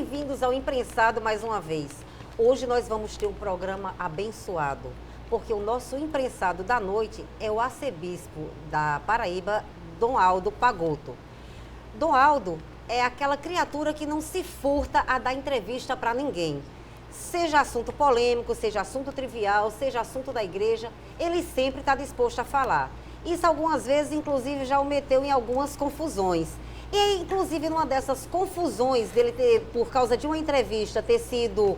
bem-vindos ao Imprensado mais uma vez. Hoje nós vamos ter um programa abençoado, porque o nosso imprensado da noite é o arcebispo da Paraíba, Dom Aldo Pagotto. Dom Aldo é aquela criatura que não se furta a dar entrevista para ninguém. Seja assunto polêmico, seja assunto trivial, seja assunto da igreja, ele sempre está disposto a falar. Isso algumas vezes, inclusive, já o meteu em algumas confusões. E, inclusive, numa dessas confusões dele ter, por causa de uma entrevista, ter sido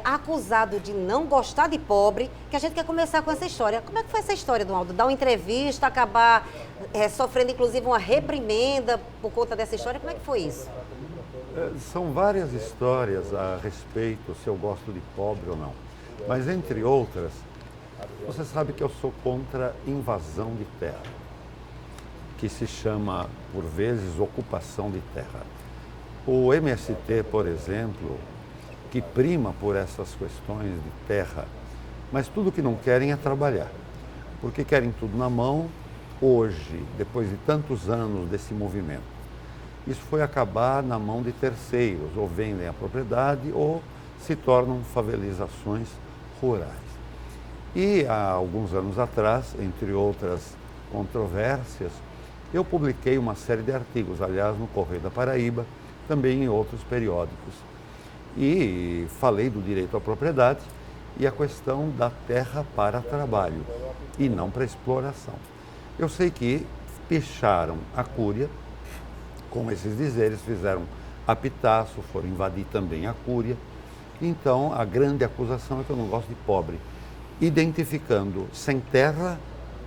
acusado de não gostar de pobre, que a gente quer começar com essa história. Como é que foi essa história, Dom Aldo? Dar uma entrevista, acabar sofrendo, inclusive, uma reprimenda por conta dessa história? Como é que foi isso? São várias histórias a respeito se eu gosto de pobre ou não. Mas, entre outras, você sabe que eu sou contra invasão de terra, que se chama, por vezes, ocupação de terra. O MST, por exemplo, que prima por essas questões de terra, mas tudo que não querem é trabalhar, porque querem tudo na mão. Hoje, depois de tantos anos desse movimento, isso foi acabar na mão de terceiros, ou vendem a propriedade ou se tornam favelizações rurais. E há alguns anos atrás, entre outras controvérsias, eu publiquei uma série de artigos, aliás, no Correio da Paraíba, também em outros periódicos. E falei do direito à propriedade e a questão da terra para trabalho e não para exploração. Eu sei que picharam a Cúria com esses dizeres, fizeram apitaço, foram invadir também a Cúria. Então, a grande acusação é que eu não gosto de pobre, identificando sem terra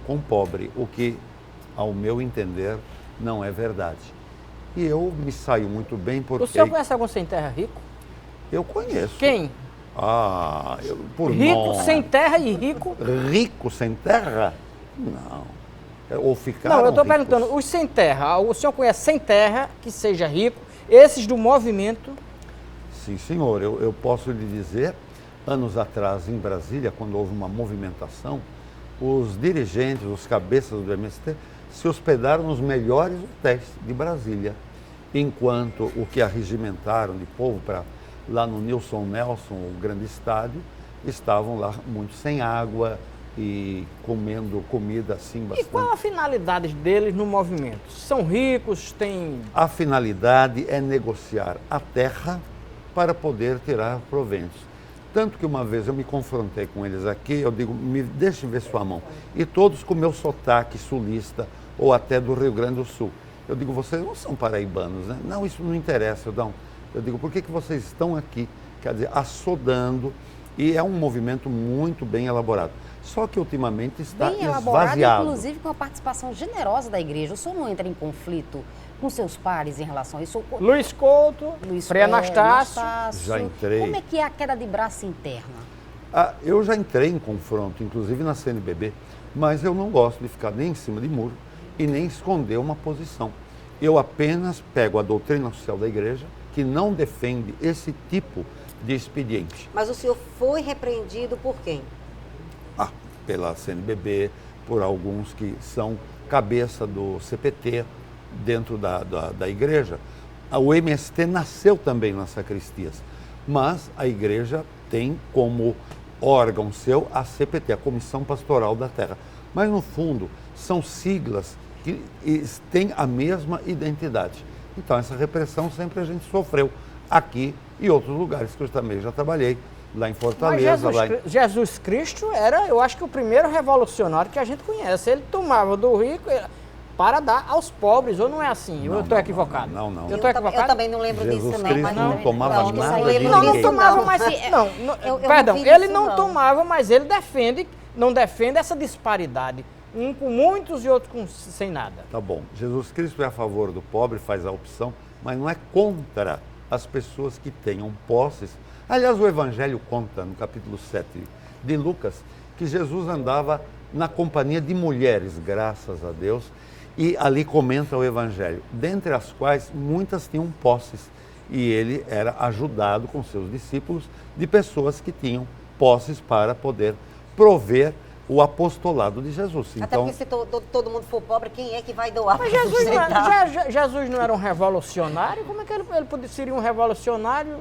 com pobre, o que, ao meu entender, não é verdade. E eu me saio muito bem porque... O senhor conhece algum sem terra rico? Eu conheço. Quem? Por rico, nome. sem terra e rico? Rico sem terra? Não. Ou ficaram Não, eu estou ricos. perguntando, os sem terra, o senhor conhece sem terra, que seja rico, esses do movimento? Sim, senhor. Eu posso lhe dizer, anos atrás, em Brasília, quando houve uma movimentação, os dirigentes, os cabeças do MST, se hospedaram nos melhores hotéis de Brasília, enquanto o que arregimentaram de povo para lá no Nilson Nelson, o grande estádio, estavam lá muito sem água e comendo comida assim E bastante. qual a finalidade deles no movimento? São ricos, têm... A finalidade é negociar a terra para poder tirar proventos. Tanto que uma vez eu me confrontei com eles aqui, eu digo, me deixe ver sua mão. E todos com meu sotaque sulista ou até do Rio Grande do Sul. Eu digo, vocês não são paraibanos, né? Não, isso não interessa. Eu digo, por que vocês estão aqui? Quer dizer, assodando. E é um movimento muito bem elaborado. Só que ultimamente está bem elaborado, esvaziado. inclusive com a participação generosa da igreja. O senhor não entra em conflito com seus pares em relação a isso? Luiz Couto, Frei Anastácio. Já entrei. Como é que é a queda de braço interna? Eu já entrei em confronto, inclusive na CNBB, mas eu não gosto de ficar nem em cima de muro e nem esconder uma posição. Eu apenas pego a doutrina oficial da igreja, que não defende esse tipo de expediente. Mas o senhor foi repreendido por quem? Pela CNBB, por alguns que são cabeça do CPT dentro da igreja. O MST nasceu também nas sacristias, mas a igreja tem como órgão seu a CPT, a Comissão Pastoral da Terra. Mas, no fundo, são siglas que têm a mesma identidade. Então, essa repressão sempre a gente sofreu aqui e outros lugares que eu também já trabalhei, lá em Fortaleza. Mas Jesus Cristo era, eu acho que o primeiro revolucionário que a gente conhece. Ele tomava do rico para dar aos pobres, ou não é assim? Eu estou equivocado? Não. Eu estou equivocado? Eu também não lembro Jesus disso, não. Cristo Mas não tomava acho que isso aí nada eu de lembro Não ninguém. tomava, não. mas... Eu perdão, não vi ele isso, não não. tomava, mas ele não defende essa disparidade. Um com muitos e outro sem nada. Tá bom. Jesus Cristo é a favor do pobre, faz a opção, mas não é contra as pessoas que tenham posses. Aliás, o Evangelho conta, no capítulo 7 de Lucas, que Jesus andava na companhia de mulheres, graças a Deus, e ali comenta o Evangelho, dentre as quais muitas tinham posses, e ele era ajudado com seus discípulos de pessoas que tinham posses para poder prover o apostolado de Jesus. Até Então, porque se todo mundo for pobre, quem é que vai doar Mas para Jesus sustentar? Jesus não era um revolucionário? Como é que ele seria um revolucionário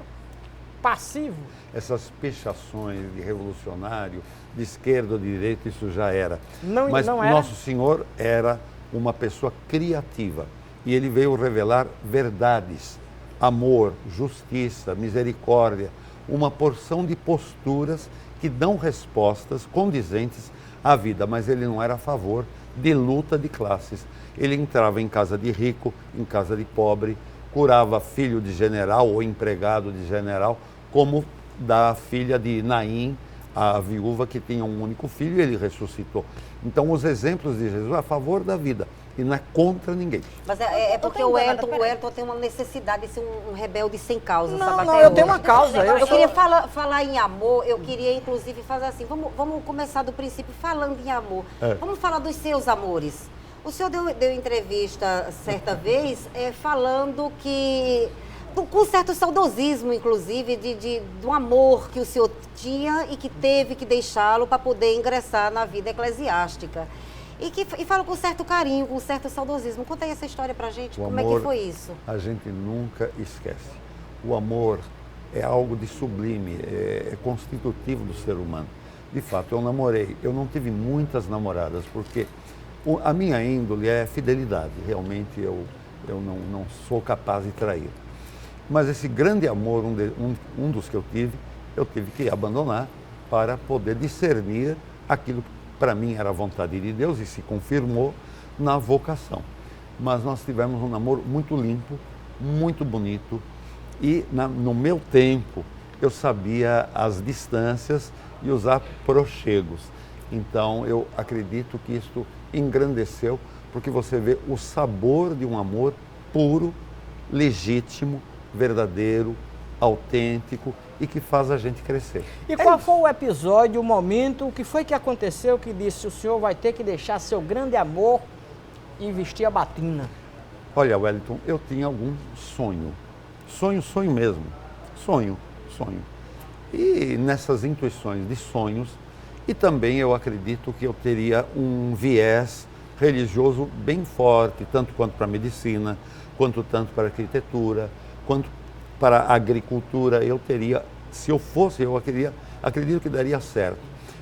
passivo? essas pichações de revolucionário, de esquerda ou de direita, isso já era. Não, Mas não era? Nosso Senhor era uma pessoa criativa e ele veio revelar verdades, amor, justiça, misericórdia, uma porção de posturas que dão respostas condizentes à vida, mas ele não era a favor de luta de classes. Ele entrava em casa de rico, em casa de pobre, curava filho de general ou empregado de general, como da filha de Naim, a viúva que tinha um único filho, e ele ressuscitou. Então, os exemplos de Jesus é a favor da vida e não é contra ninguém. Mas é porque o Elton tem uma necessidade de ser um rebelde sem causa, Não, sabe? não, até eu tenho hoje. uma causa. Eu sou- queria falar em amor, eu queria inclusive fazer assim, vamos começar do princípio falando em amor. Vamos falar dos seus amores. O senhor deu entrevista certa vez falando que, com certo saudosismo, inclusive, do amor que o senhor tinha e que teve que deixá-lo para poder ingressar na vida eclesiástica. E fala com certo carinho, com certo saudosismo. Conta aí essa história pra gente, como é que foi isso? A gente nunca esquece. O amor é algo de sublime, é constitutivo do ser humano. De fato, eu namorei. Eu não tive muitas namoradas, porque a minha índole é fidelidade. Realmente eu não sou capaz de trair. Mas esse grande amor, um dos que eu tive que abandonar para poder discernir aquilo que para mim era a vontade de Deus e se confirmou na vocação. Mas nós tivemos um namoro muito limpo, muito bonito e no meu tempo eu sabia as distâncias e os aproxegos. Então eu acredito que isto engrandeceu porque você vê o sabor de um amor puro, legítimo, verdadeiro, autêntico e que faz a gente crescer. E qual foi o episódio, o momento, o que foi que aconteceu que disse o senhor vai ter que deixar seu grande amor e vestir a batina? Olha, Wellington, eu tinha algum sonho. Sonho mesmo. Sonho. E nessas intuições de sonhos, e também eu acredito que eu teria um viés religioso bem forte, tanto quanto para a medicina, quanto tanto para a arquitetura, quanto para a agricultura. Eu teria, se eu fosse, acredito que daria certo.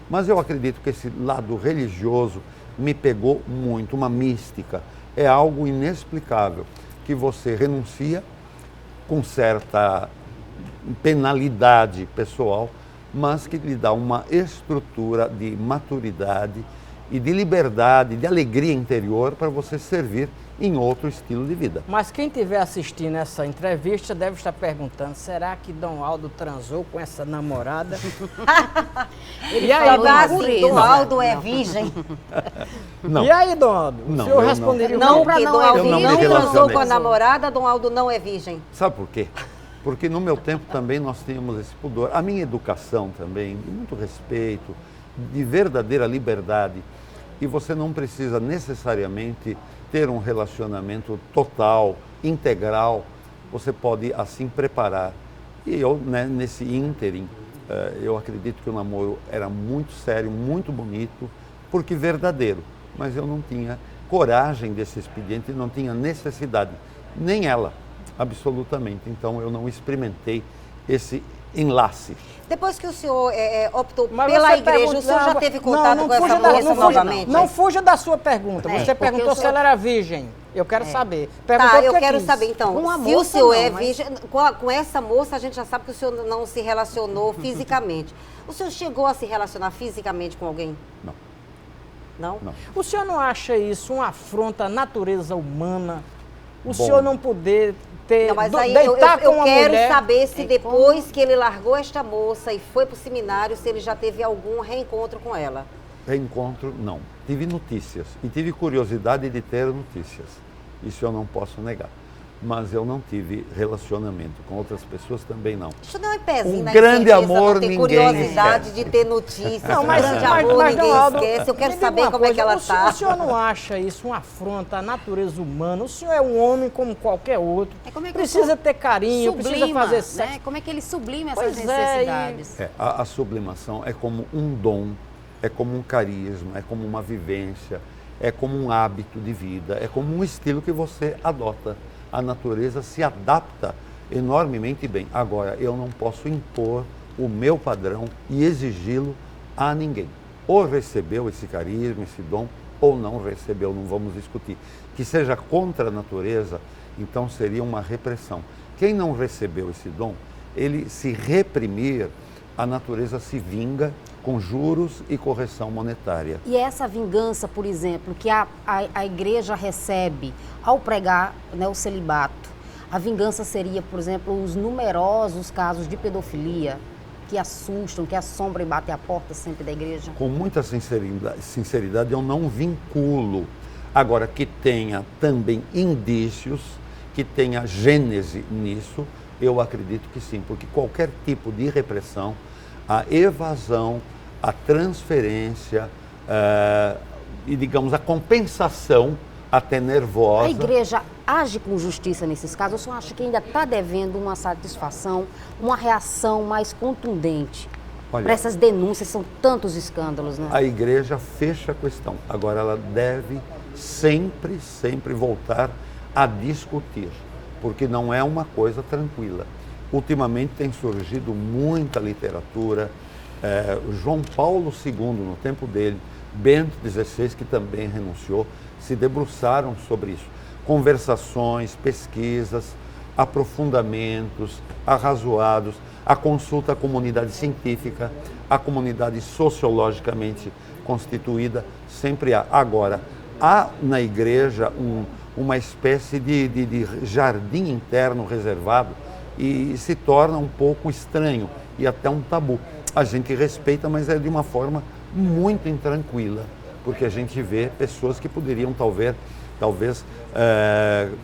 Mas eu acredito que esse lado religioso me pegou muito, uma mística. É algo inexplicável, que você renuncia com certa penalidade pessoal, mas que lhe dá uma estrutura de maturidade e de liberdade, de alegria interior para você servir em outro estilo de vida. Mas quem estiver assistindo essa entrevista deve estar perguntando, será que Dom Aldo transou com essa namorada? Ele E aí, falou Dom em Aldo? pureza. Dom Aldo é virgem? Não. E aí, Dom Aldo? O Não, senhor eu responderia Não, o quê? porque não Dom é Aldo virgem. não Eu não me transou com a relacionei. namorada, Dom Aldo não é virgem. Sabe por quê? Porque no meu tempo também nós tínhamos esse pudor. A minha educação também, de muito respeito, de verdadeira liberdade. E você não precisa necessariamente ter um relacionamento total, integral. Você pode assim preparar. E eu, né, nesse ínterim, eu acredito que o namoro era muito sério, muito bonito, porque verdadeiro. Mas eu não tinha coragem desse expediente, não tinha necessidade, nem ela, absolutamente. Então eu não experimentei esse enlace. Depois que o senhor optou Mas pela você igreja, o senhor já perguntava- teve contato com essa moça novamente? Não fuja da sua pergunta. Você porque perguntou o se senhor- ela era virgem. Eu quero saber. Perguntou Tá, eu porque quero quis. saber então, Com a se o moça, senhor não, é mas- virgem, com essa moça a gente já sabe que o senhor não se relacionou fisicamente. O senhor chegou a se relacionar fisicamente com alguém? Não. Não? Não. O senhor não acha isso uma afronta à natureza humana? O Bom. senhor não poder ter, Não, mas aí deitar com eu uma quero mulher... saber se É depois que ele largou esta moça e foi para o seminário, se ele já teve algum reencontro com ela. Reencontro, não. Tive notícias e tive curiosidade de ter notícias. Isso eu não posso negar. Mas eu não tive relacionamento com outras pessoas também não. Deixa eu dar um pezinho Um na grande infeliz, amor, não ter ninguém curiosidade esquece. de ter notícias. Não, Um grande amor, Dom ninguém Aldo, esquece. Eu quero me diga saber uma como é que coisa, ela está. O senhor não acha isso uma afronta à natureza humana? O senhor é um homem como qualquer outro. Como é que Precisa o ter carinho, precisa sublima, fazer sexo. né? Como é que ele sublima Pois essas é, necessidades? A sublimação é como um dom, é como um carisma, é como uma vivência, é como um hábito de vida, é como um estilo que você adota. A natureza se adapta enormemente bem. Agora, eu não posso impor o meu padrão e exigi-lo a ninguém. Ou recebeu esse carisma, esse dom, ou não recebeu, não vamos discutir. Que seja contra a natureza, então seria uma repressão. Quem não recebeu esse dom, ele se reprimir, a natureza se vinga com juros e correção monetária. E essa vingança, por exemplo, que a igreja recebe ao pregar, né, o celibato, a vingança seria, por exemplo, os numerosos casos de pedofilia que assustam, que assombram e batem a porta sempre da igreja? Com muita sinceridade, eu não vinculo. Agora, que tenha também indícios, que tenha gênese nisso, eu acredito que sim, porque qualquer tipo de repressão, a evasão, a transferência e, digamos, a compensação até nervosa. A igreja age com justiça nesses casos? Eu só acho que ainda está devendo uma satisfação, uma reação mais contundente para essas denúncias, são tantos escândalos, né? A igreja fecha a questão. Agora, ela deve sempre voltar a discutir, porque não é uma coisa tranquila. Ultimamente tem surgido muita literatura, João Paulo II, no tempo dele, Bento XVI, que também renunciou, se debruçaram sobre isso. Conversações, pesquisas, aprofundamentos, arrazoados, a consulta à comunidade científica, à comunidade sociologicamente constituída, sempre há. Agora, há na igreja uma espécie de jardim interno reservado e se torna um pouco estranho e até um tabu. A gente respeita, mas é de uma forma muito intranquila, porque a gente vê pessoas que poderiam talvez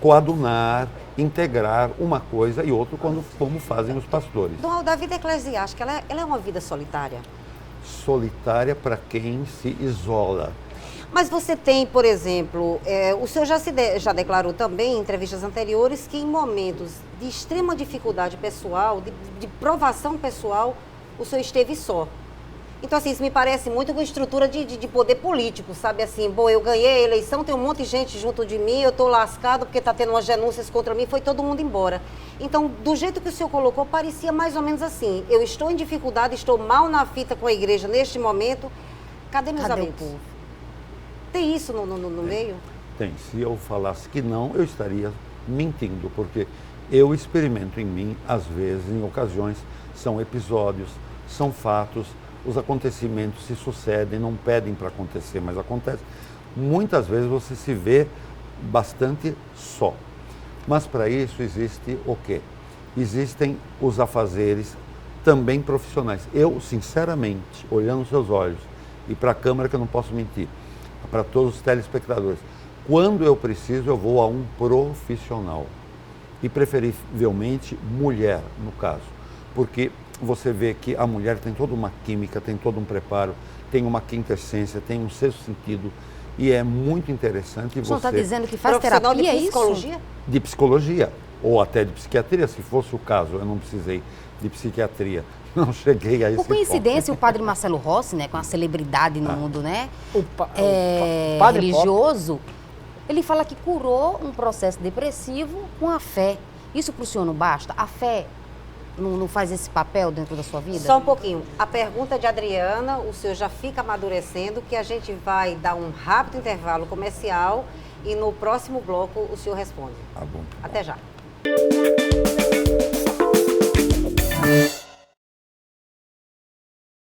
coadunar, integrar uma coisa e outra, como fazem os pastores. Dom Aldo, a vida eclesiástica, ela é uma vida solitária? Solitária para quem se isola. Mas você tem, por exemplo, o senhor já declarou também em entrevistas anteriores que em momentos de extrema dificuldade pessoal, de provação pessoal, o senhor esteve só. Então, assim, isso me parece muito com estrutura de poder político, sabe? Assim, bom, eu ganhei a eleição, tem um monte de gente junto de mim, eu estou lascado porque está tendo umas denúncias contra mim, foi todo mundo embora. Então, do jeito que o senhor colocou, parecia mais ou menos assim. Eu estou em dificuldade, estou mal na fita com a igreja neste momento. Cadê meus amigos? O povo? Tem isso no meio? Tem. Se eu falasse que não, eu estaria mentindo, porque eu experimento em mim, às vezes, em ocasiões, são episódios, são fatos, os acontecimentos se sucedem, não pedem para acontecer, mas acontece. Muitas vezes você se vê bastante só. Mas para isso existe o quê? Existem os afazeres também profissionais. Eu, sinceramente, olhando os seus olhos, e para a câmera que eu não posso mentir, para todos os telespectadores, quando eu preciso, eu vou a um profissional. E preferivelmente mulher, no caso. Porque você vê que a mulher tem toda uma química, tem todo um preparo, tem uma quintessência, tem um sexto sentido. E é muito interessante O senhor está você... dizendo que faz Profissional terapia, de é psicologia? isso? De psicologia, ou até de psiquiatria, se fosse o caso. Eu não precisei de psiquiatria, não cheguei a esse Por coincidência, o padre Marcelo Rossi, né, com a celebridade no mundo, né, O padre religioso, ele fala que curou um processo depressivo com a fé. Isso para o senhor não basta? A fé não faz esse papel dentro da sua vida? Só um pouquinho. A pergunta de Adriana, o senhor já fica amadurecendo, que a gente vai dar um rápido intervalo comercial e no próximo bloco o senhor responde. Tá bom. Até já.